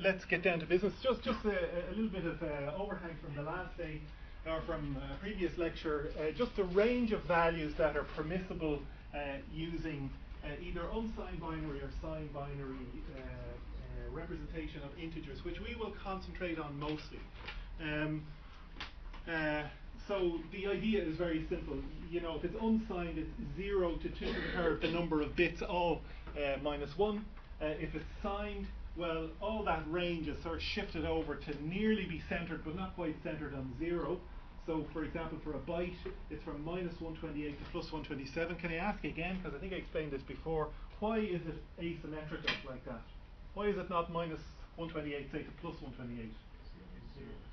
let's get down to business. Just a little bit of overhang from the last day, or from a previous lecture. Just the range of values that are permissible using either unsigned binary or signed binary representation of integers, which we will concentrate on mostly. So the idea is very simple. You know, if it's unsigned, it's 0 to 2 to the power of the number of bits, all minus 1. If it's signed, well, all that range is sort of shifted over to nearly be centered, but not quite centered on 0. So, for example, for a byte, it's from minus 128 to plus 127. Can I ask again, because I think I explained this before, why is it asymmetrical like that? Why is it not minus 128, say, to plus 128?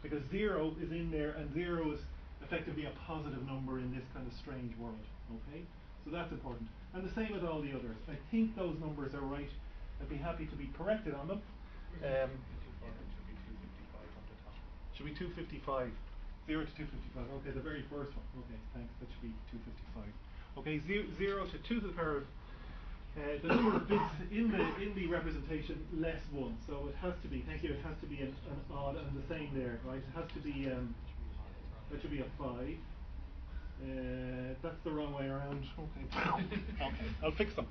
Because 0 is in there, and 0 is effectively a positive number in this kind of strange world. Okay, so that's important. And the same with all the others. I think those numbers are right. I'd be happy to be corrected on them. Should be 255. 0 to 255. Okay, the very first one. Okay, thanks. That should be 255. Okay, 0 to 2 to the power of the number of bits in the representation less 1. So it has to be. Thank you. It has to be an odd, and the same there, right? It has to be. That should be a 5. That's the wrong way around. Okay. Okay. I'll fix them.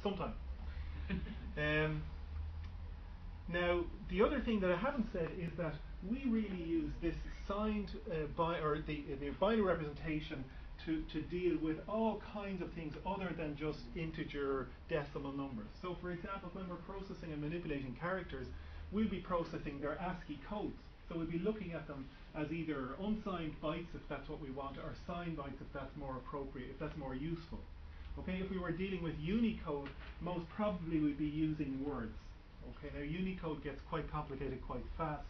Sometime. Now, the other thing that I haven't said is that we really use this signed the binary representation to deal with all kinds of things other than just integer decimal numbers. So, for example, when we're processing and manipulating characters, we'll be processing their ASCII codes. So we'll be looking at them as either unsigned bytes, if that's what we want, or signed bytes, if that's more appropriate, if that's more useful. Okay, if we were dealing with Unicode, most probably we'd be using words. Okay, now Unicode gets quite complicated quite fast.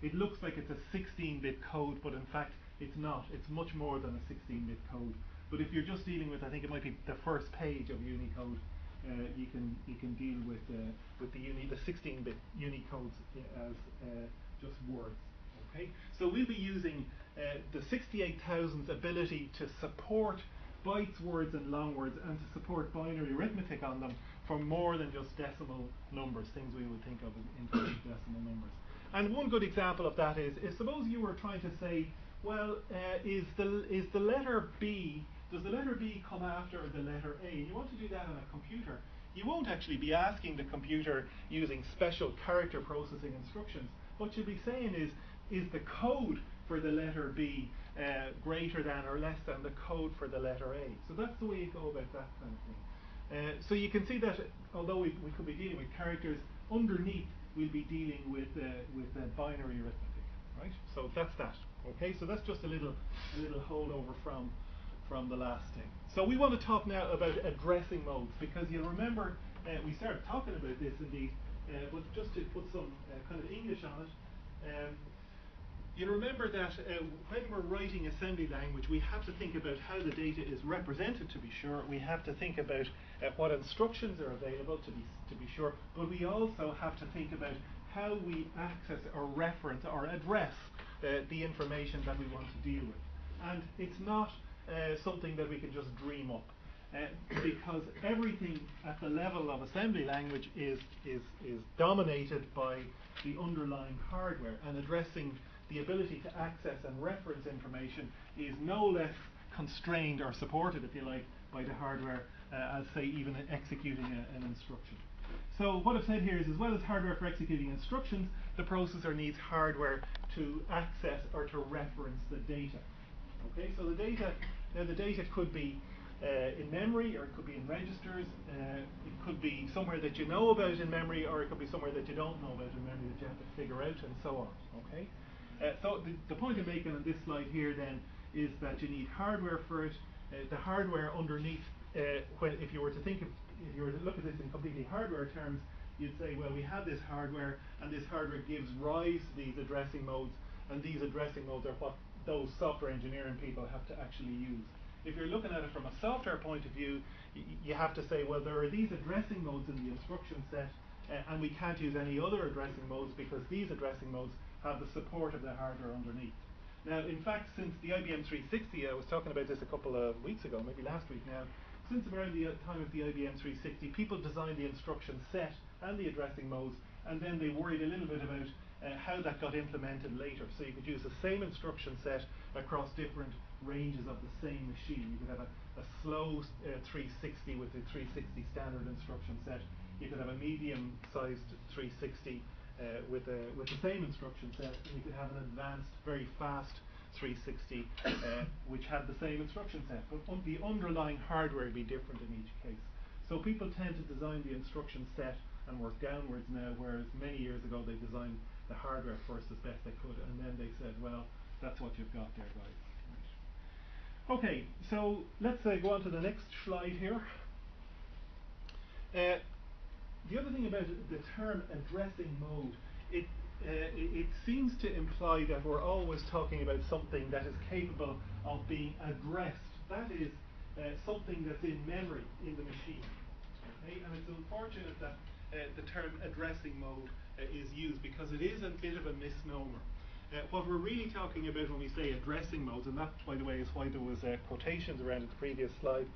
It looks like it's a 16-bit code, but in fact it's not. It's much more than a 16-bit code. But if you're just dealing with, I think it might be the first page of Unicode, you can deal with the 16-bit Unicodes as just words. Okay, so we'll be using the 68000's ability to support bytes, words, and long words, and to support binary arithmetic on them for more than just decimal numbers, things we would think of in terms of decimal numbers. And one good example of that is suppose you were trying to say, well, is the letter B, does the letter B come after the letter A? And you want to do that on a computer. You won't actually be asking the computer using special character processing instructions. What you'll be saying is the code for the letter B greater than or less than the code for the letter A? So that's the way you go about that kind of thing. So you can see that although we could be dealing with characters, underneath we'll be dealing with binary arithmetic, right? So that's that. Okay, so that's just a little holdover from the last thing. So we want to talk now about addressing modes, because you'll remember we started talking about this indeed, but just to put some kind of English on it. You'll remember that when we're writing assembly language, we have to think about how the data is represented, to be sure. We have to think about what instructions are available, to be sure. But we also have to think about how we access or reference or address the information that we want to deal with. And it's not something that we can just dream up, because everything at the level of assembly language is dominated by the underlying hardware, and addressing the ability to access and reference information is no less constrained or supported, if you like, by the hardware as, say, even executing an instruction. So what I've said here is, as well as hardware for executing instructions, the processor needs hardware to access or to reference the data. Okay, so the data could be in memory, or it could be in registers. It could be somewhere that you know about in memory, or it could be somewhere that you don't know about in memory that you have to figure out, and so on. Okay. So the point I'm making on this slide here then is that you need hardware for it. The hardware underneath, if you were to look at this in completely hardware terms, you'd say, well, we have this hardware, and this hardware gives rise to these addressing modes, and these addressing modes are what those software engineering people have to actually use. If you're looking at it from a software point of view, you have to say, well, there are these addressing modes in the instruction set, and we can't use any other addressing modes because these addressing modes have the support of the hardware underneath. Now, in fact, since the IBM 360, I was talking about this a couple of weeks ago, maybe last week now, since around the time of the IBM 360, people designed the instruction set and the addressing modes and then they worried a little bit about how that got implemented later. So you could use the same instruction set across different ranges of the same machine. You could have a slow 360 with the 360 standard instruction set. You could have a medium-sized 360 with the same instruction set, and you could have an advanced, very fast 360 which had the same instruction set, but the underlying hardware would be different in each case. So people tend to design the instruction set and work downwards now, whereas many years ago they designed the hardware first as best they could, and then they said, well, that's what you've got there, guys. Right. Okay, so let's go on to the next slide here. The other thing about the term addressing mode, it seems to imply that we're always talking about something that is capable of being addressed. That is something that's in memory in the machine. Okay? And it's unfortunate that the term addressing mode is used, because it is a bit of a misnomer. What we're really talking about when we say addressing modes, and that, by the way, is why there was quotations around the previous slide.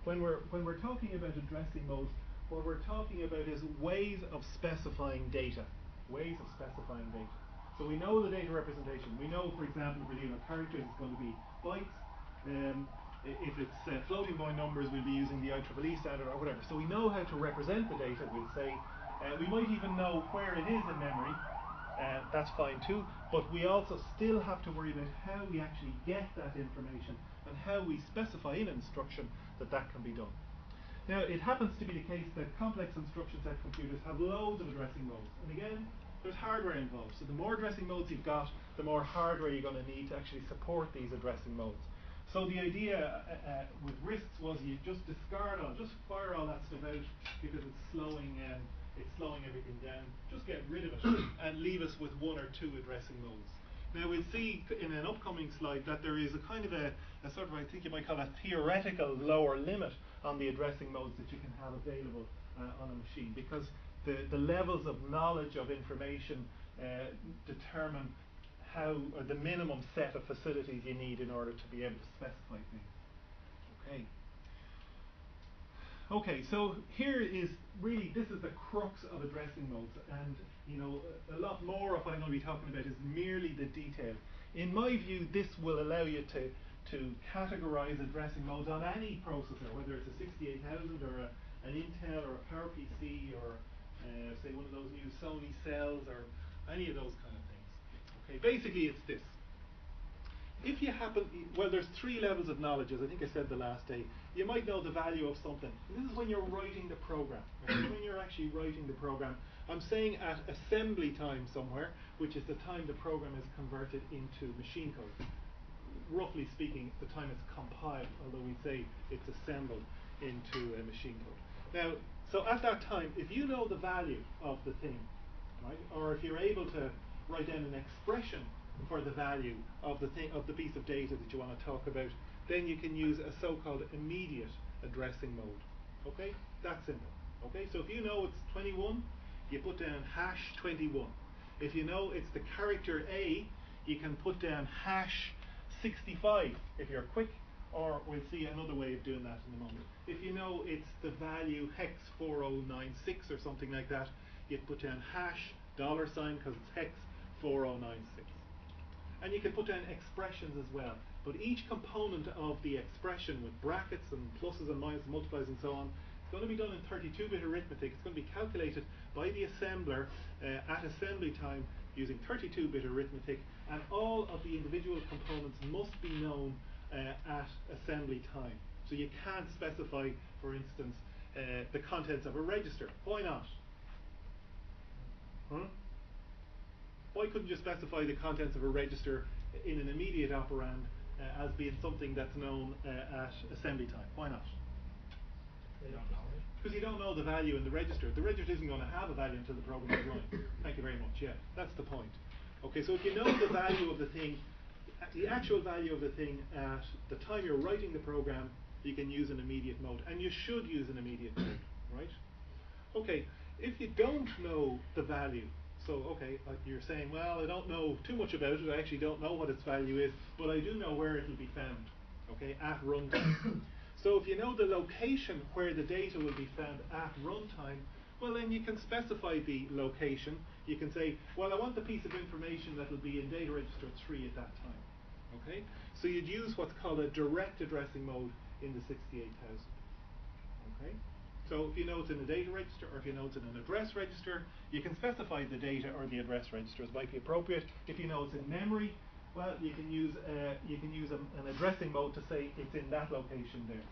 When we're talking about addressing modes, what we're talking about is ways of specifying data. Ways of specifying data. So we know the data representation. We know, for example, if we're dealing with characters, it's going to be bytes. If it's floating point numbers, we'll be using the IEEE standard or whatever. So we know how to represent the data, we'll say. We might even know where it is in memory. That's fine too. But we also still have to worry about how we actually get that information and how we specify in instruction that that can be done. Now, it happens to be the case that complex instruction set computers have loads of addressing modes. And again, there's hardware involved. So the more addressing modes you've got, the more hardware you're going to need to actually support these addressing modes. So the idea with RISCs was you just discard all, just fire all that stuff out because it's slowing everything down. Just get rid of it and leave us with one or two addressing modes. Now we'll see in an upcoming slide that there is a kind of a sort of, I think you might call a theoretical lower limit on the addressing modes that you can have available on a machine, because the levels of knowledge of information determine or the minimum set of facilities you need in order to be able to specify things. Okay. Okay, so here is really, this is the crux of addressing modes, and you know, a lot more of what I'm going to be talking about is merely the detail. In my view, this will allow you to categorize addressing modes on any processor, whether it's a 68000 or an Intel or a PowerPC or say one of those new Sony cells or any of those kind of things. Okay, basically it's this. If you well, there's three levels of knowledge, as I think I said the last day. You might know the value of something. And this is when you're writing the program. When you're actually writing the program, I'm saying at assembly time somewhere, which is the time the program is converted into machine code. Roughly speaking, the time it's compiled, although we say it's assembled into a machine code. Now, so at that time, if you know the value of the thing, right, or if you're able to write down an expression for the value of the thing, of the piece of data that you want to talk about, then you can use a so-called immediate addressing mode. Okay, that's simple. Okay, so if you know it's 21, you put down hash 21. If you know it's the character A, you can put down hash 65 if you're quick, or we'll see another way of doing that in a moment. If you know it's the value hex 4096 or something like that, you put down hash $sign because it's hex 4096. And you can put down expressions as well. But each component of the expression with brackets and pluses and minuses, multiplies and so on, it's going to be done in 32-bit arithmetic. It's going to be calculated by the assembler at assembly time using 32-bit arithmetic, and all of the individual components must be known at assembly time. So you can't specify, for instance, the contents of a register. Why not? Huh? Why couldn't you specify the contents of a register in an immediate operand as being something that's known at assembly time? Why not? They don't know it. Because you don't know the value in the register. The register isn't going to have a value until the program is running. Thank you very much. Yeah, that's the point. Okay, so if you know the value of the thing, the actual value of the thing at the time you're writing the program, you can use an immediate mode, and you should use an immediate mode, right? Okay, if you don't know the value, so okay, you're saying, well, I don't know too much about it, I actually don't know what its value is, but I do know where it will be found, okay, at runtime. So if you know the location where the data will be found at runtime, Well, then you can specify the location. You can say, well, I want the piece of information that will be in data register 3 at that time. Okay? So you'd use what's called a direct addressing mode in the 68000. Okay? So if you know it's in a data register, or if you know it's in an address register, you can specify the data or the address registers might be appropriate. If you know it's in memory, well, you can use an addressing mode to say it's in that location there.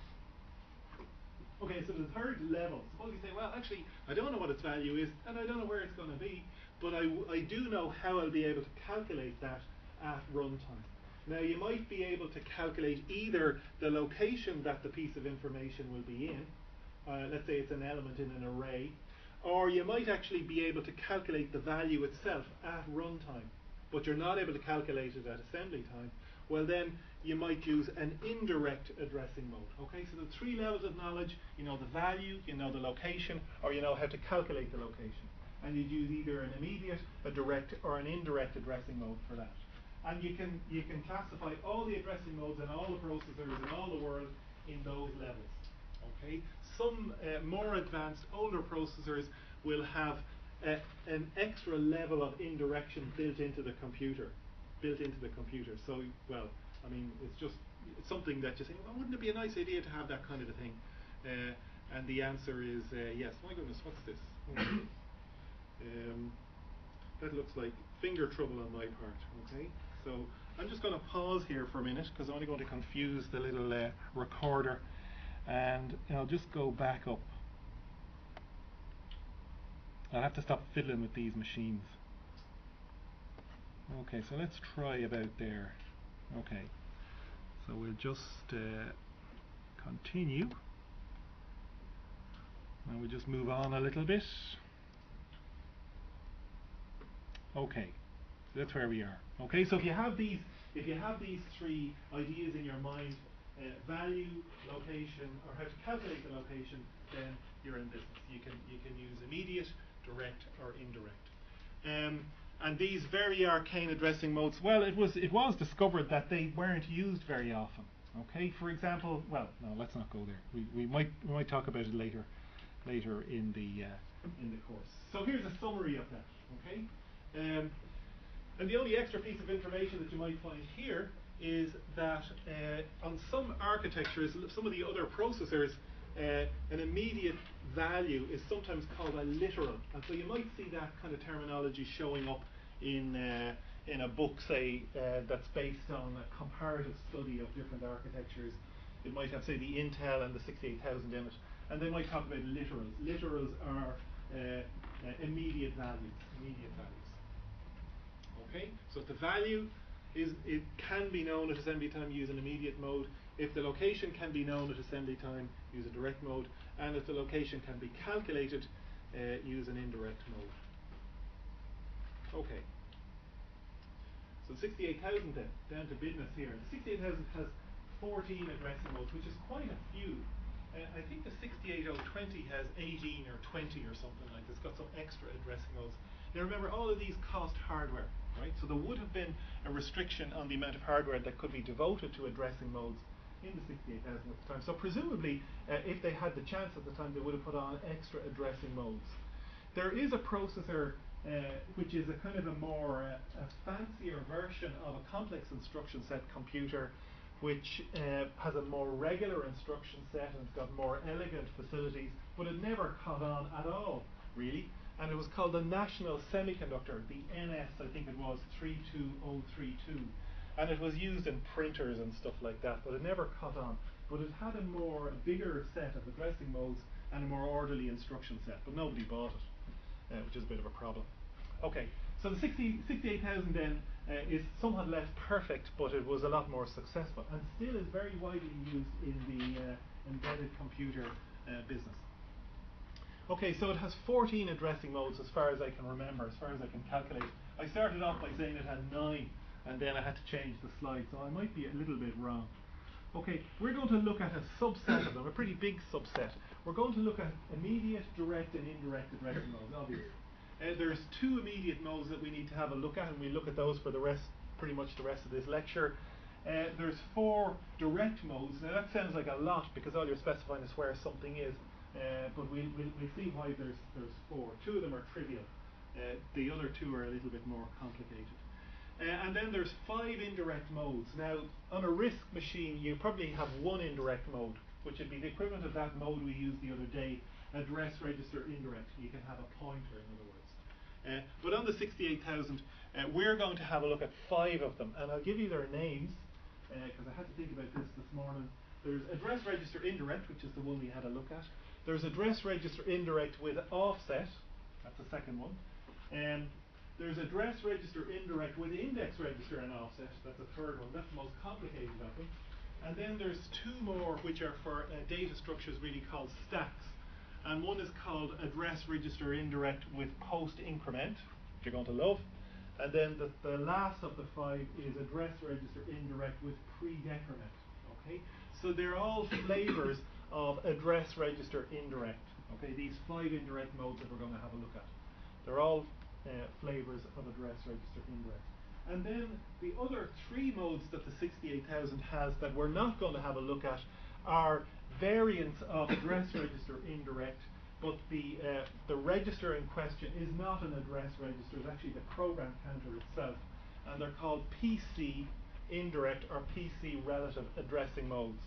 Okay, so the third level, suppose you say, well, actually, I don't know what its value is, and I don't know where it's going to be, but I do know how I'll be able to calculate that at runtime. Now, you might be able to calculate either the location that the piece of information will be in, let's say it's an element in an array, or you might actually be able to calculate the value itself at runtime, but you're not able to calculate it at assembly time. Well, then you might use an indirect addressing mode. Okay, so the 3 levels of knowledge: you know the value, you know the location, or you know how to calculate the location. And you'd use either an immediate, a direct, or an indirect addressing mode for that. And you can classify all the addressing modes and all the processors in all the world in those levels. Okay, some more advanced, older processors will have an extra level of indirection built into the computer. So, well, I mean, it's something that you say, well, wouldn't it be a nice idea to have that kind of a thing? And the answer is yes. My goodness, what's this? That looks like finger trouble on my part. Okay, so I'm just going to pause here for a minute because I'm only going to confuse the little recorder, and I'll just go back up. I'll have to stop fiddling with these machines. Okay, so let's try about there. Okay, so we'll just continue, and we'll just move on a little bit. Okay, so that's where we are. Okay, so if you have these 3 ideas in your mind, value, location, or how to calculate the location, then you're in business. You can use immediate, direct, or indirect. And these very arcane addressing modes, well, it was discovered that they weren't used very often. Okay, for example, well, no, let's not go there. We might talk about it later in the course. So here's a summary of that. Okay, and the only extra piece of information that you might find here is that on some architectures, some of the other processors, an immediate value is sometimes called a literal, and so you might see that kind of terminology showing up in a book, say, that's based on a comparative study of different architectures. It might have, say, the Intel and the 68000 in it, and they might talk about literals. Literals are immediate values. Okay, so if the value it can be known at assembly time, use an immediate mode. If the location can be known at assembly time, use a direct mode. And if the location can be calculated, use an indirect mode. Okay. So 68000 then, down to business here. The 68000 has 14 addressing modes, which is quite a few. I think the 68020 has 18 or 20 or something like this. It's got some extra addressing modes. Now remember, all of these cost hardware, right? So there would have been a restriction on the amount of hardware that could be devoted to addressing modes in the 68000 at the time. So presumably, if they had the chance at the time, they would have put on extra addressing modes. There is a processor which is a kind of a more a fancier version of a complex instruction set computer, which has a more regular instruction set and it's got more elegant facilities, but it never caught on at all, really. And it was called the National Semiconductor, the NS, I think it was, 32032. And it was used in printers and stuff like that, but it never caught on. But it had a bigger set of addressing modes and a more orderly instruction set, but nobody bought it, which is a bit of a problem. Okay, so the 68000 then is somewhat less perfect, but it was a lot more successful and still is very widely used in the embedded computer business. Okay, so it has 14 addressing modes as far as I can remember, as far as I can calculate. I started off by saying it had 9, and then I had to change the slide, so I might be a little bit wrong. Okay, we're going to look at a subset of them, a pretty big subset. We're going to look at immediate, direct, and indirect addressing modes, obviously. There's 2 immediate modes that we need to have a look at, and we'll look at those for pretty much the rest of this lecture. There's 4 direct modes. Now that sounds like a lot because all you're specifying is where something is, but we'll see why there's 4. 2 of them are trivial. The other 2 are a little bit more complicated. And then there's 5 indirect modes. Now, on a RISC machine, you probably have 1 indirect mode, which would be the equivalent of that mode we used the other day, address register indirect. You can have a pointer, in other words. But on the 68000, we're going to have a look at 5 of them, and I'll give you their names, because I had to think about this morning. There's address register indirect, which is the one we had a look at. There's address register indirect with offset. That's the second one. There's address register indirect with index register and offset. That's the third one. That's the most complicated of them. And then there's 2 more which are for data structures really called stacks. And one is called address register indirect with post increment, which you're going to love. And then the last of the 5 is address register indirect with pre-decrement. Okay, so they're all flavors of address register indirect. Okay, these 5 indirect modes that we're going to have a look at. They're all flavors of address register indirect. And then the other 3 modes that the 68000 has that we're not going to have a look at are variants of address register indirect, but the register in question is not an address register, it's actually the program counter itself, and they're called PC indirect or PC relative addressing modes.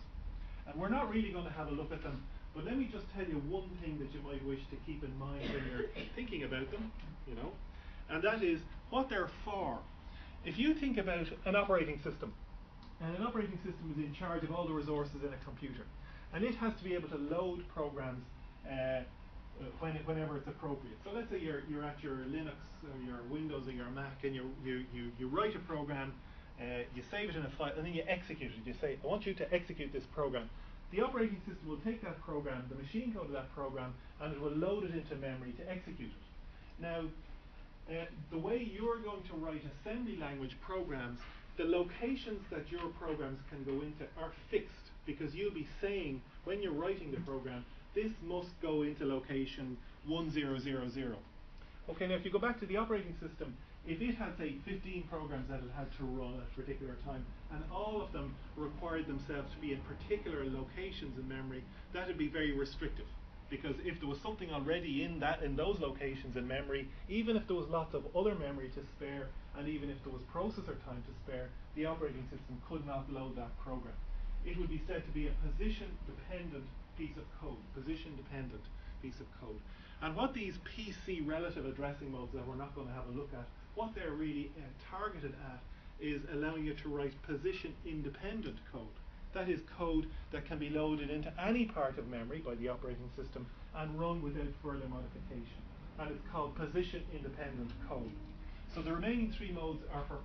And we're not really going to have a look at them, but let me just tell you one thing that you might wish to keep in mind when you're thinking about them, and that is what they're for. If you think about an operating system, and an operating system is in charge of all the resources in a computer, and it has to be able to load programs whenever it's appropriate. So let's say you're at your Linux or your Windows or your Mac, and you write a program, you save it in a file, and then you execute it. You say, I want you to execute this program. The operating system will take that program, the machine code of that program, and it will load it into memory to execute it. Now, the way you're going to write assembly language programs, the locations that your programs can go into are fixed, because you'll be saying, when you're writing the program, this must go into location 1000. Okay, now if you go back to the operating system, if it had, say, 15 programs that it had to run at a particular time, and all of them required themselves to be in particular locations in memory, that would be very restrictive. Because if there was something already in those locations in memory, even if there was lots of other memory to spare, and even if there was processor time to spare, the operating system could not load that program. It would be said to be a position-dependent piece of code, position-dependent piece of code. And what these PC relative addressing modes that we're not going to have a look at, what they're really targeted at is allowing you to write position-independent code. That is code that can be loaded into any part of memory by the operating system and run without further modification. And it's called position-independent code. So the remaining 3 modes are for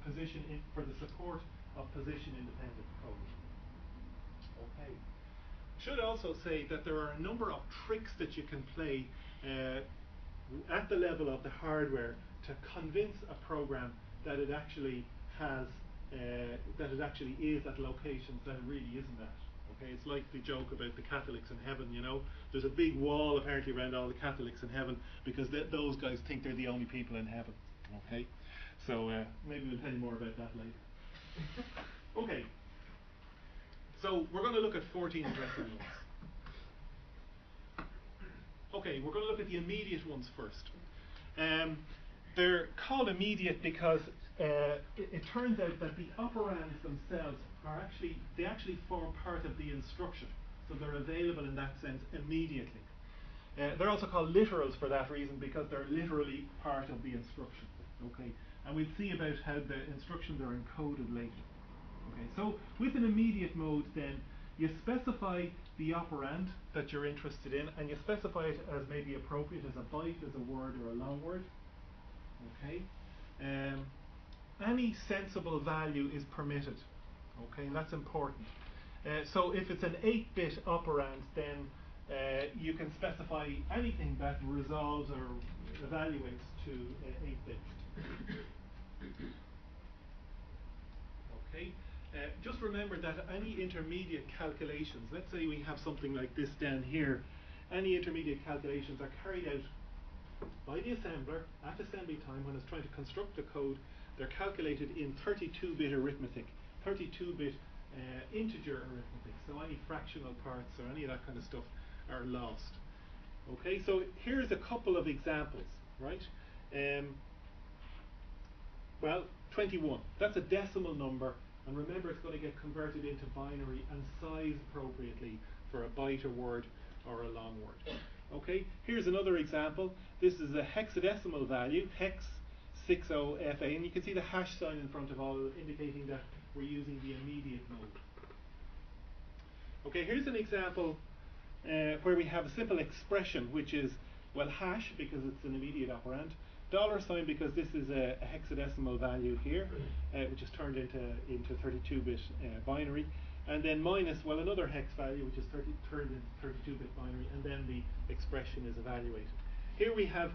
the support of position-independent code. Okay. Should also say that there are a number of tricks that you can play at the level of the hardware to convince a program that it actually has, that it actually is at locations that it really isn't at. Okay, it's like the joke about the Catholics in heaven. There's a big wall apparently around all the Catholics in heaven because those guys think they're the only people in heaven. Okay, so maybe we'll tell you more about that later. Okay, so we're going to look at 14 addressing modes. Okay, we're going to look at the immediate ones first. They're called immediate because it turns out that the operands themselves they actually form part of the instruction, so they're available in that sense immediately. They're also called literals for that reason, because they're literally part of the instruction. Okay, and we'll see about how the instructions are encoded later. Okay, so with an immediate mode, then you specify the operand that you're interested in, and you specify it as maybe appropriate as a byte, as a word, or a long word. Okay, any sensible value is permitted. Okay, and that's important. So if it's an 8-bit operand, then you can specify anything that resolves or evaluates to 8-bit. Okay, just remember that any intermediate calculations, let's say we have something like this down here, any intermediate calculations are carried out by the assembler at assembly time when it's trying to construct the code. They're calculated in 32-bit arithmetic, 32-bit integer arithmetic. So any fractional parts or any of that kind of stuff are lost. Okay, so here's a couple of examples, right? Well, 21. That's a decimal number, and remember it's going to get converted into binary and sized appropriately for a byte, a word, or a long word. Okay, here's another example. This is a hexadecimal value, hex 60FA, and you can see the hash sign in front of all, indicating that we're using the immediate mode. Okay, here's an example where we have a simple expression, which is, well, hash because it's an immediate operand, $sign because this is a hexadecimal value here, which is turned into 32-bit binary, and then minus, well, another hex value which is turned into 32-bit binary, and then the expression is evaluated. Here we have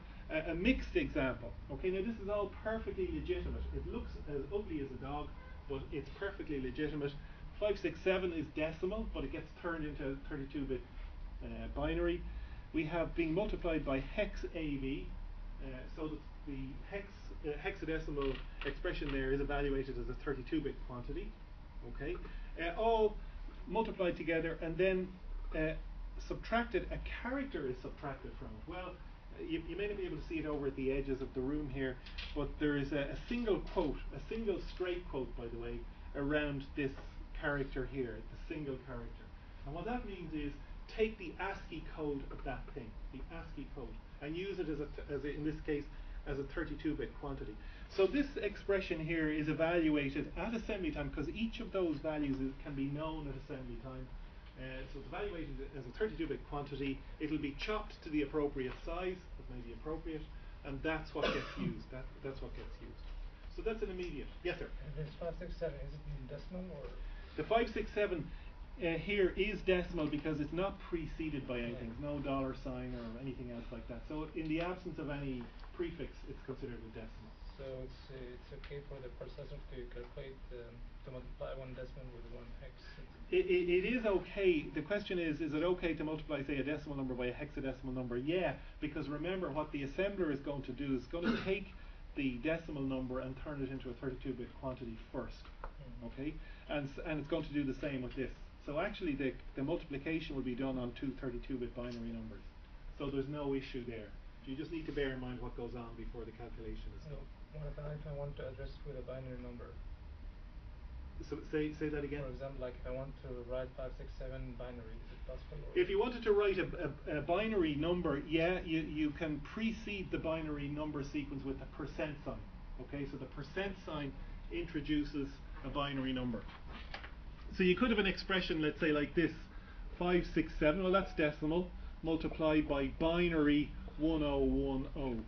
a mixed example. Okay, now this is all perfectly legitimate. It looks as ugly as a dog, but it's perfectly legitimate. 567 is decimal, but it gets turned into 32-bit binary. We have being multiplied by hex AB, so that the hexadecimal expression there is evaluated as a 32-bit quantity. Okay, all multiplied together, and then subtracted. A character is subtracted from it. Well, you may not be able to see it over at the edges of the room here, but there is a single quote, a single straight quote, by the way, around this character here, the single character. And what that means is take the ASCII code of that thing, the ASCII code, and use it as in this case, as a 32-bit quantity. So this expression here is evaluated at assembly time because each of those values can be known at assembly time. So it's evaluated as a 32-bit quantity. It'll be chopped to the appropriate size that may be appropriate, and that's what gets used. That's what gets used. So that's an immediate. Yes, sir. And this 567, is it in decimal or? The 567 here is decimal because it's not preceded by anything. There's no $sign or anything else like that. So in the absence of any prefix, it's considered a decimal. So it's okay for the processor to calculate to multiply one decimal with one hex? It is okay. The question is it okay to multiply, say, a decimal number by a hexadecimal number? Yeah, because remember what the assembler is going to do is going to take the decimal number and turn it into a 32-bit quantity first. Okay, and it's going to do the same with this. So actually the multiplication will be done on two 32-bit binary numbers. So there's no issue there. You just need to bear in mind what goes on before the calculation is done. What about if I want to address with a binary number? So say that again. For example, like if I want to write 567 binary, is it possible? If you wanted to write a binary number, yeah, you can precede the binary number sequence with a percent sign. Okay, so the percent sign introduces a binary number. So you could have an expression, let's say like this, 567, well that's decimal, multiplied by binary 1010.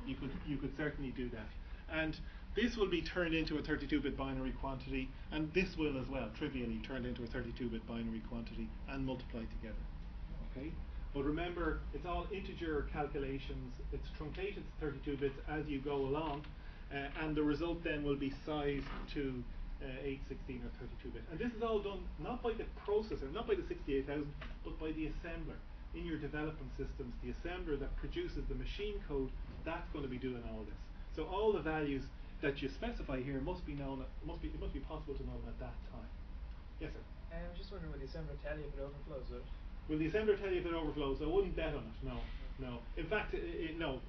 You could certainly do that. And this will be turned into a 32-bit binary quantity, and this will as well, trivially, turned into a 32-bit binary quantity and multiplied together. Okay? But remember, it's all integer calculations. It's truncated to 32 bits as you go along, and the result then will be sized to 8, 16, or 32-bit. And this is all done not by the processor, not by the 68000, but by the assembler. In your development systems, the assembler that produces the machine code, that's going to be doing all this. So all the values that you specify here must be known. It must be possible to know them at that time. Yes, sir. I was just wondering, will the assembler tell you if it overflows? Will the assembler tell you if it overflows? I wouldn't bet on it. No. In fact, no.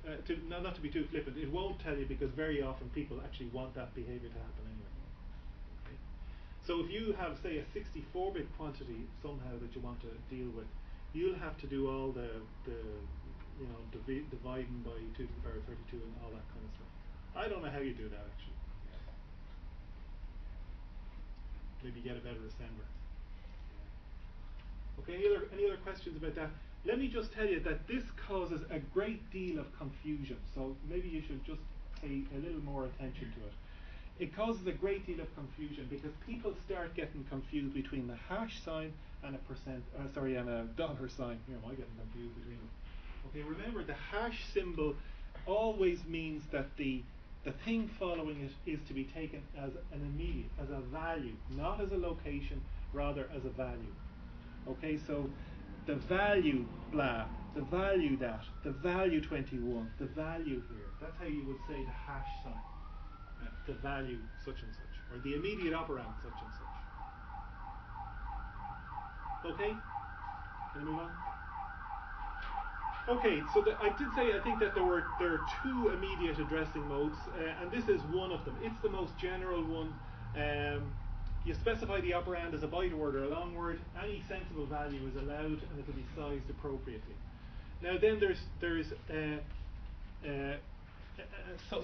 Not to be too flippant, it won't tell you because very often people actually want that behavior to happen anyway. Okay. So if you have, say, a 64-bit quantity somehow that you want to deal with, you'll have to do all the dividing by 2 to the power 32 and all that kind of stuff. I don't know how you do that actually. Maybe get a better assembler. Okay, any other questions about that? Let me just tell you that this causes a great deal of confusion, so maybe you should just pay a little more attention to it. It causes a great deal of confusion because people start getting confused between the hash sign and and a dollar sign. Here, am I getting confused between them? Okay, remember the hash symbol always means that the thing following it is to be taken as an immediate, as a value, not as a location, rather as a value. Okay, so the value blah, the value that, the value 21, the value here. That's how you would say the hash sign. The value such and such, or the immediate operand such and such. Okay? Can I move on? Okay, so I did say I think that there are two immediate addressing modes, and this is one of them. It's the most general one. You specify the operand as a byte word or a long word. Any sensible value is allowed, and it will be sized appropriately. Now then, there's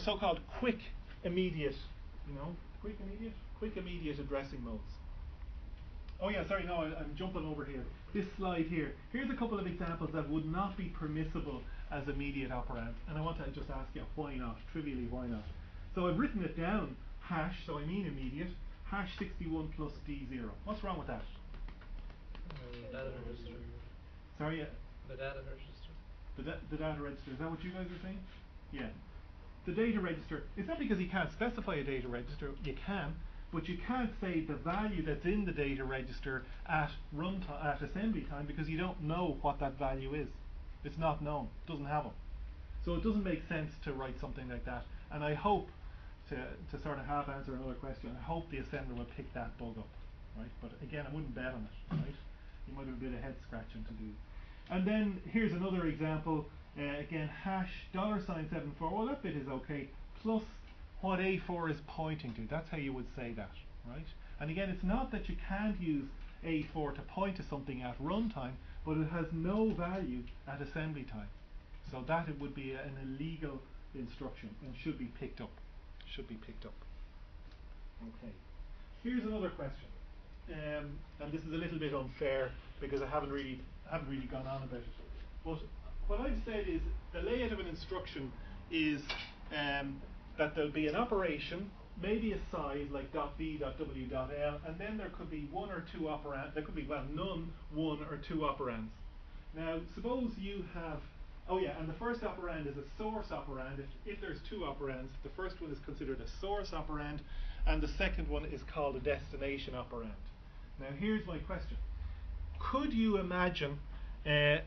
so-called quick immediate, quick immediate addressing modes. Oh yeah, sorry, no, I'm jumping over here. This slide here. Here's a couple of examples that would not be permissible as immediate operands, and I want to just ask you why not, trivially why not. So I've written it down, hash, so I mean immediate, hash 61 plus D0. What's wrong with that? Data register. Sorry? The data register. The data register, is that what you guys are saying? Yeah. The data register, it's not because you can't specify a data register, you can, but you can't say the value that's in the data register at runtime, at assembly time, because you don't know what that value is. It's not known, it doesn't have them. So it doesn't make sense to write something like that. And I hope, to sort of half answer another question, I hope the assembler will pick that bug up, right? But again, I wouldn't bet on it, right? You might have a bit of head scratching to do. And then here's another example, again, hash $74, well that bit is okay, plus what A4 is pointing to. That's how you would say that, right? And again, it's not that you can't use A4 to point to something at runtime, but it has no value at assembly time. So that it would be an illegal instruction and should be picked up. Should be picked up. Okay. Here's another question, and this is a little bit unfair because I haven't really gone on about it. But what I've said is the layout of an instruction is that there'll be an operation, maybe a size like .b, .w, .l, and then there could be one or two operands. There could be, well, none, one or two operands. Now, suppose you have, oh yeah, and the first operand is a source operand. If there's two operands, the first one is considered a source operand, and the second one is called a destination operand. Now, here's my question: Could you imagine an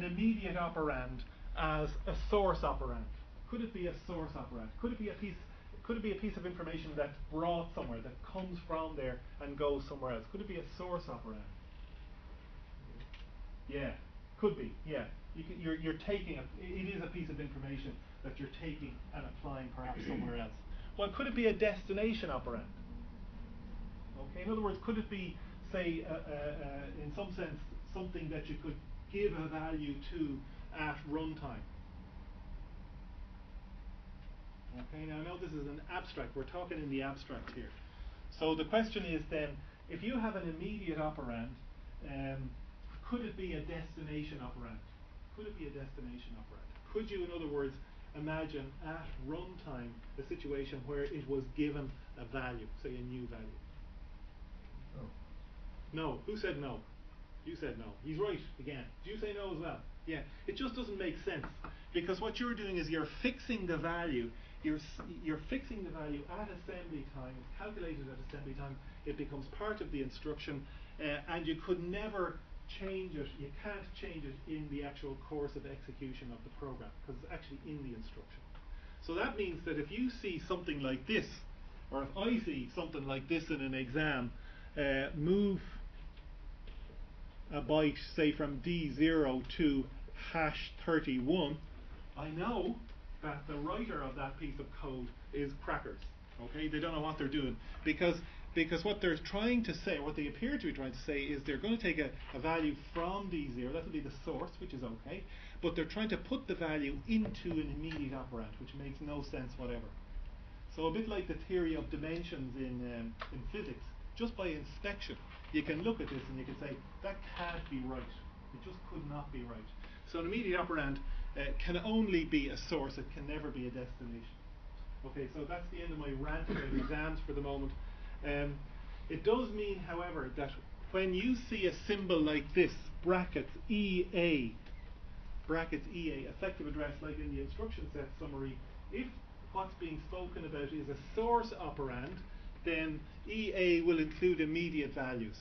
immediate operand as a source operand? Could it be a source operand? Could it be a piece of information that's brought somewhere, that comes from there and goes somewhere else? Could it be a source operand? Yeah, could be. Yeah, you're taking it is a piece of information that you're taking and applying perhaps somewhere else. Well, could it be a destination operand? Okay, in other words, could it be, say, in some sense, something that you could give a value to at runtime? Okay, now I know this is an abstract. We're talking in the abstract here. So the question is then, if you have an immediate operand, could it be a destination operand? Could it be a destination operand? Could you, in other words, imagine at runtime a situation where it was given a value, say a new value? No. Who said no? You said no. He's right again. Did you say no as well? Yeah. It just doesn't make sense, because what you're doing is you're fixing the value. You're fixing the value at assembly time. It's calculated at assembly time. It becomes part of the instruction, and you could never change it. You can't change it in the actual course of execution of the program, because it's actually in the instruction. So that means that if you see something like this, or if I see something like this in an exam, move a byte, say from D0 to hash 31, I know that the writer of that piece of code is crackers. Okay, they don't know what they're doing, because what they're trying to say, what they appear to be trying to say, is they're going to take a value from D0, that'll be the source, which is okay, but they're trying to put the value into an immediate operand, which makes no sense whatever. So a bit like the theory of dimensions in physics, just by inspection, you can look at this and you can say, that can't be right. It just could not be right. So an immediate operand can only be a source, it can never be a destination. Okay, so that's the end of my rant about exams for the moment. It does mean, however, that when you see a symbol like this, brackets EA, effective address, like in the instruction set summary, if what's being spoken about is a source operand, then EA will include immediate values.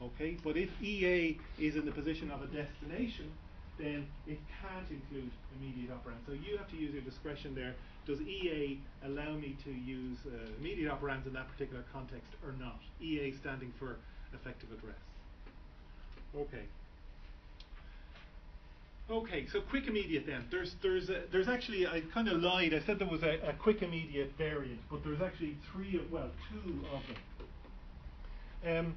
Okay, but if EA is in the position of a destination, then it can't include immediate operands. So you have to use your discretion there. Does EA allow me to use immediate operands in that particular context or not? EA standing for effective address. Okay. Okay, so quick immediate then. There's actually, I kind of lied. I said there was a quick immediate variant, but there's actually two of them.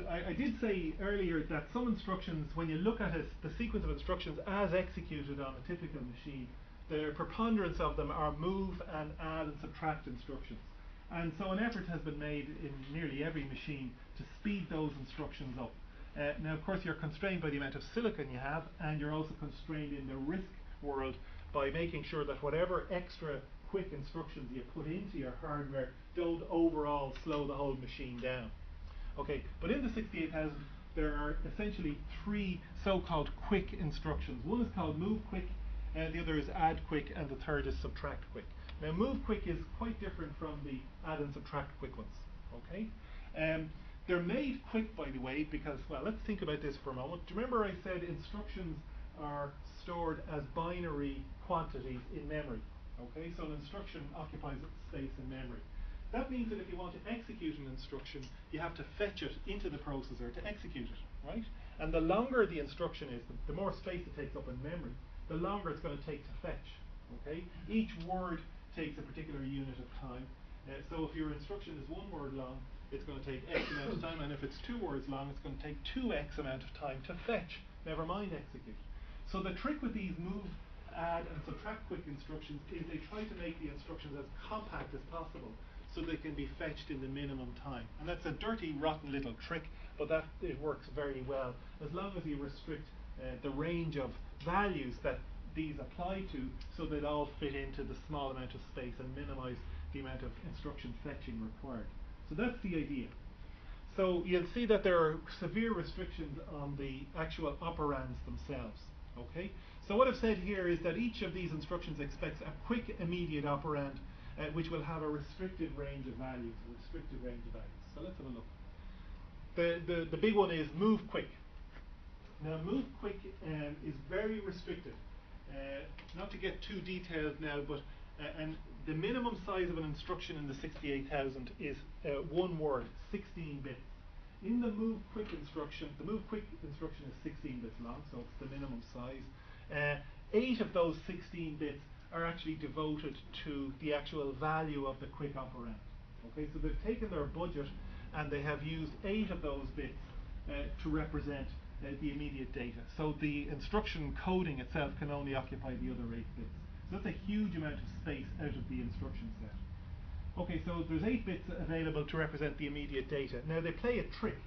I did say earlier that some instructions, when you look at it, the sequence of instructions as executed on a typical machine, the preponderance of them are move and add and subtract instructions. And so an effort has been made in nearly every machine to speed those instructions up. Now, of course, you're constrained by the amount of silicon you have, and you're also constrained in the RISC world by making sure that whatever extra quick instructions you put into your hardware don't overall slow the whole machine down. Okay, but in the 68000, there are essentially three so-called quick instructions. One is called move quick, the other is add quick, and the third is subtract quick. Now, move quick is quite different from the add and subtract quick ones. Okay. They're made quick, by the way, because, well, let's think about this for a moment. Do you remember I said instructions are stored as binary quantities in memory? Okay, so an instruction occupies space in memory. That means that if you want to execute an instruction, you have to fetch it into the processor to execute it, right? And the longer the instruction is, the more space it takes up in memory, the longer it's going to take to fetch, okay? Each word takes a particular unit of time. So if your instruction is 1 word long, it's going to take X amount of time, and if it's 2 words long, it's going to take 2x amount of time to fetch, never mind execute. So the trick with these move, add, and subtract quick instructions is they try to make the instructions as compact as possible so they can be fetched in the minimum time. And that's a dirty, rotten little trick, but that it works very well as long as you restrict the range of values that these apply to so they all fit into the small amount of space and minimize the amount of instruction fetching required. So that's the idea. So you'll see that there are severe restrictions on the actual operands themselves. Okay. So what I've said here is that each of these instructions expects a quick immediate operand which will have a restricted range of values. So let's have a look. The big one is move quick. Now move quick is very restricted. Not to get too detailed now, but and the minimum size of an instruction in the 68000 is 1 word, 16 bits. In the move quick instruction, the move quick instruction is 16 bits long, so it's the minimum size. 8 of those 16 bits are actually devoted to the actual value of the quick operand. Okay, so they've taken their budget and they have used 8 of those bits to represent the immediate data. So the instruction coding itself can only occupy the other 8 bits. So that's a huge amount of space out of the instruction set. Okay, so there's 8 bits available to represent the immediate data. Now they play a trick.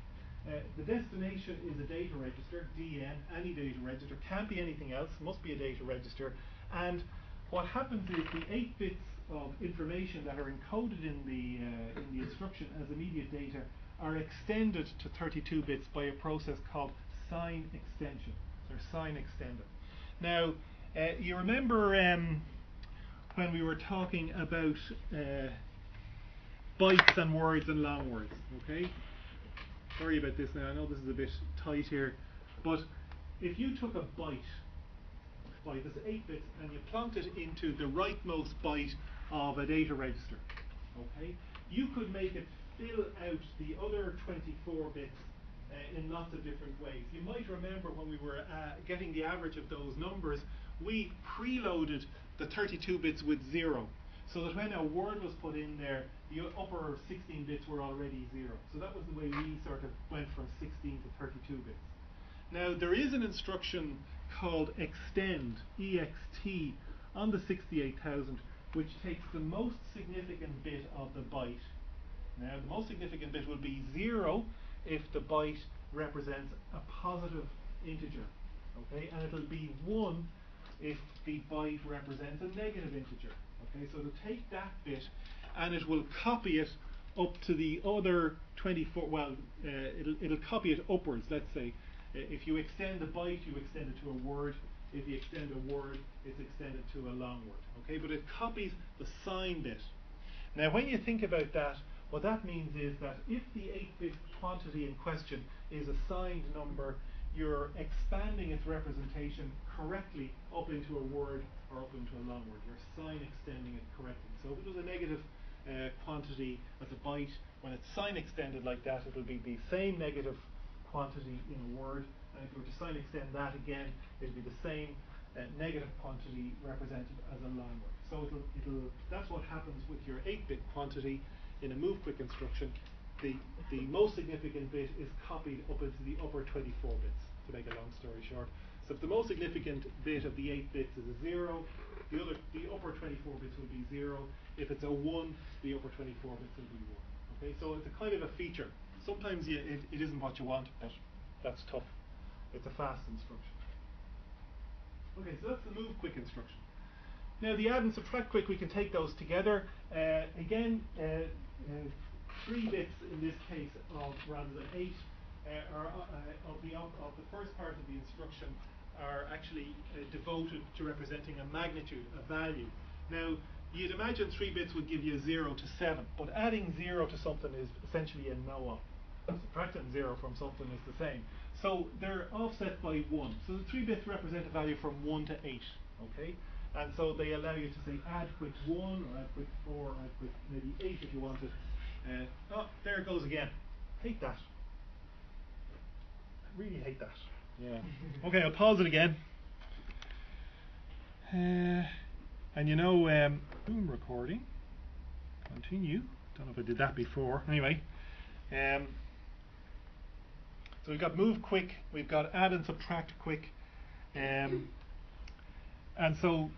The destination is a data register, DN, any data register, can't be anything else, must be a data register. And what happens is the 8 bits of information that are encoded in the instruction as immediate data are extended to 32 bits by a process called sign extension. They're sign extended. Now, you remember when we were talking about bytes and words and long words, okay? Sorry about this now, I know this is a bit tight here, but if you took a byte, that's 8 bits, and you plonked it into the rightmost byte of a data register, okay? You could make it fill out the other 24 bits in lots of different ways. You might remember when we were getting the average of those numbers, we preloaded the 32 bits with 0, so that when a word was put in there, the upper 16 bits were already 0. So that was the way we sort of went from 16 to 32 bits. Now there is an instruction called extend, EXT, on the 68000, which takes the most significant bit of the byte. Now the most significant bit will be 0 if the byte represents a positive integer, okay, and it'll be 1 if the byte represents a negative integer. Okay, so it'll take that bit and it will copy it up to the other 24. Well, it'll copy it upwards. Let's say if you extend the byte, you extend it to a word. If you extend a word, it's extended to a long word. Okay, but it copies the sign bit. Now, when you think about that, what that means is that if the 8-bit quantity in question is a signed number, you're expanding its representation correctly up into a word or up into a long word. You're sign extending it correctly. So if it was a negative quantity as a byte, when it's sign extended like that, it'll be the same negative quantity in a word And if you were to sign extend that again, it'll be the same negative quantity represented as a long word. So that's what happens with your 8-bit quantity in a MOVEQ instruction. The most significant bit is copied up into the upper 24 bits, to make a long story short. So if the most significant bit of the 8 bits is a 0, the upper 24 bits will be 0. If it's a 1, the upper 24 bits will be 1. Okay, so it's a kind of a feature. Sometimes it isn't what you want, but that's tough. It's a fast instruction. Okay, so that's the MOVEQ instruction. Now the add and subtract quick, we can take those together. Again, 3 bits in this case rather than 8 of the first part of the instruction are actually devoted to representing a magnitude, a value. Now you'd imagine 3 bits would give you 0 to 7, but adding 0 to something is essentially a no-op. Subtracting 0 from something is the same. So they're offset by 1. So the 3 bits represent a value from 1 to 8. Okay? And so they allow you to say add quick 1, or add quick 4, or add quick maybe 8 if you wanted. Oh, there it goes again. Hate that. I really hate that. Yeah. Okay, I'll pause it again. And you know, boom recording. Continue. Don't know if I did that before. Anyway. So we've got move quick, we've got add and subtract quick, and so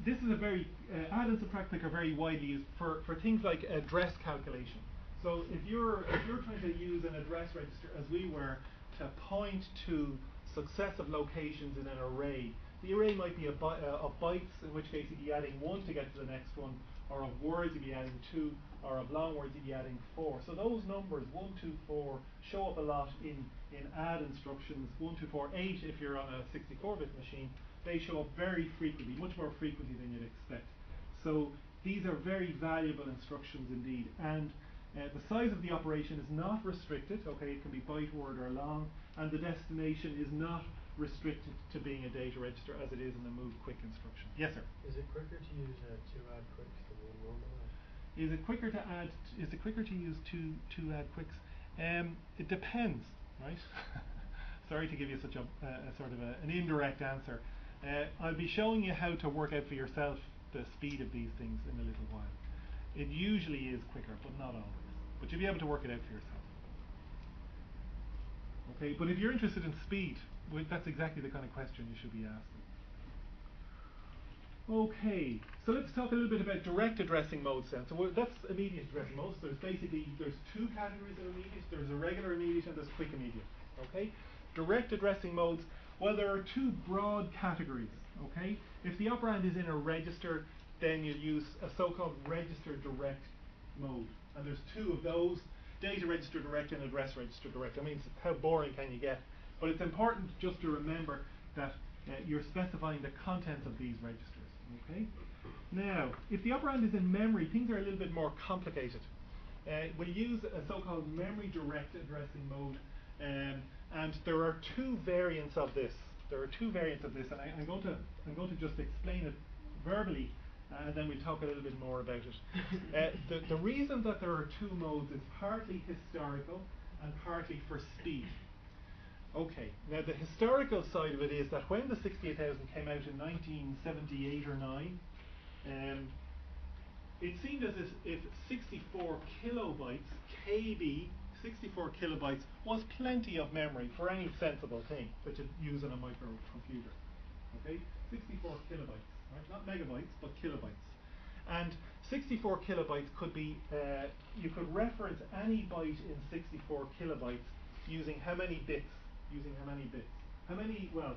this is a very add and subtract quick are very widely used for things like address calculation. So if you're trying to use an address register as we were to point to successive locations in an array, the array might be of bytes, in which case you'd be adding 1 to get to the next one, or of words you'd be adding 2, or of long words you'd be adding 4. So those numbers 1, 2, 4 show up a lot in add instructions. 1, 2, 4, 8 if you're on a 64-bit machine, they show up very frequently, much more frequently than you'd expect. So these are very valuable instructions indeed, and the size of the operation is not restricted. Okay, it can be byte, word, or long, and the destination is not restricted to being a data register as it is in the MOVEQ instruction. Yes, sir. Is it quicker to use 2 add quicks than 1 normal? Is it quicker to add? Is it quicker to use two add quicks? It depends, right? Sorry to give you such a sort of an indirect answer. I'll be showing you how to work out for yourself the speed of these things in a little while. It usually is quicker, but not always. But you'll be able to work it out for yourself. Okay, but if you're interested in speed, that's exactly the kind of question you should be asking. Okay, so let's talk a little bit about direct addressing modes then. So that's immediate addressing modes. There's 2 categories of immediate. There's a regular immediate and there's quick immediate. Okay, direct addressing modes. Well, there are 2 broad categories. Okay, if the operand is in a register, then you'll use a so-called register direct mode. And there's 2 of those: data register direct and address register direct. I mean, how boring can you get? But it's important just to remember that you're specifying the contents of these registers. Okay. Now, if the operand is in memory, things are a little bit more complicated. We'll use a so-called memory direct addressing mode, and there are 2 variants of this. And I'm going to just explain it verbally, and then we'll talk a little bit more about it. The reason that there are 2 modes is partly historical and partly for speed. Okay, now the historical side of it is that when the 68000 came out in 1978 or 9, it seemed as if 64 kilobytes, KB, 64 kilobytes, was plenty of memory for any sensible thing that you'd use on a microcomputer. Okay, 64 kilobytes, right? Not megabytes, but kilobytes. And 64 kilobytes could be, you could reference any byte in 64 kilobytes using how many bits? Well,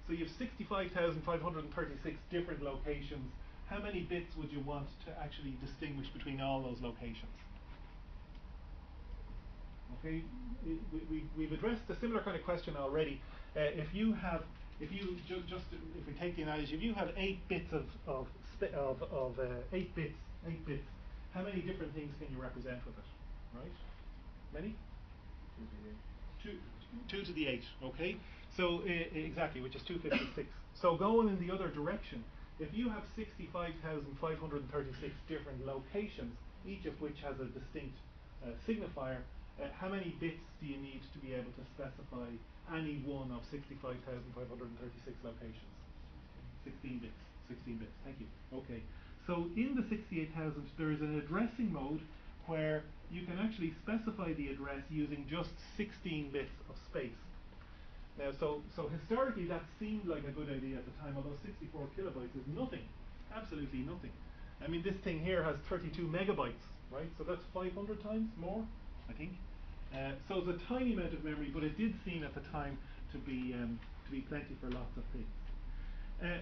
so you have 65,536 different locations. How many bits would you want to actually distinguish between all those locations? Okay, we've addressed a similar kind of question already. If we take the analogy, if you have 8 bits of 8 bits, how many different things can you represent with it? Right? Many? 2 to the 8, okay? So exactly, which is 256. So going in the other direction, if you have 65,536 different locations, each of which has a distinct signifier, how many bits do you need to be able to specify any one of 65,536 locations? 16 bits. 16 bits. Thank you. Okay. So in the 68,000, there is an addressing mode where you can actually specify the address using just 16 bits of space. Now, so historically that seemed like a good idea at the time, although 64 kilobytes is nothing, absolutely nothing. I mean, this thing here has 32 megabytes, right? So that's 500 times more, I think. So it's a tiny amount of memory, but it did seem at the time to be plenty for lots of things.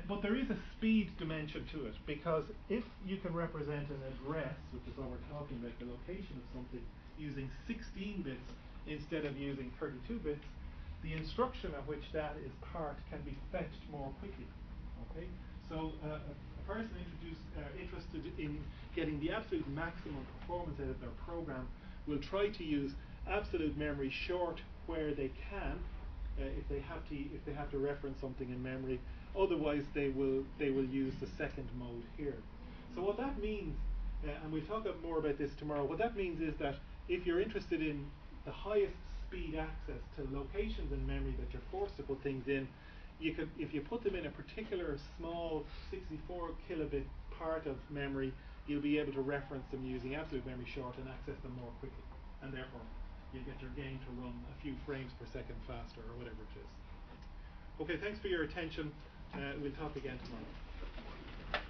But there is a speed dimension to it, because if you can represent an address, which is what we're talking about, the location of something, using 16 bits instead of using 32 bits, the instruction of which that is part can be fetched more quickly. Okay, so a person interested in getting the absolute maximum performance out of their program will try to use absolute memory short where they can, if they have to reference something in memory. Otherwise, they will use the second mode here. So what that means, and we'll talk more about this tomorrow. What that means is that if you're interested in the highest speed access to locations in memory that you're forced to put things in, you could, if you put them in a particular small 64 kilobit part of memory, you'll be able to reference them using absolute memory short and access them more quickly, and therefore you'll get your game to run a few frames per second faster, or whatever it is. Okay, thanks for your attention. We'll talk again tomorrow.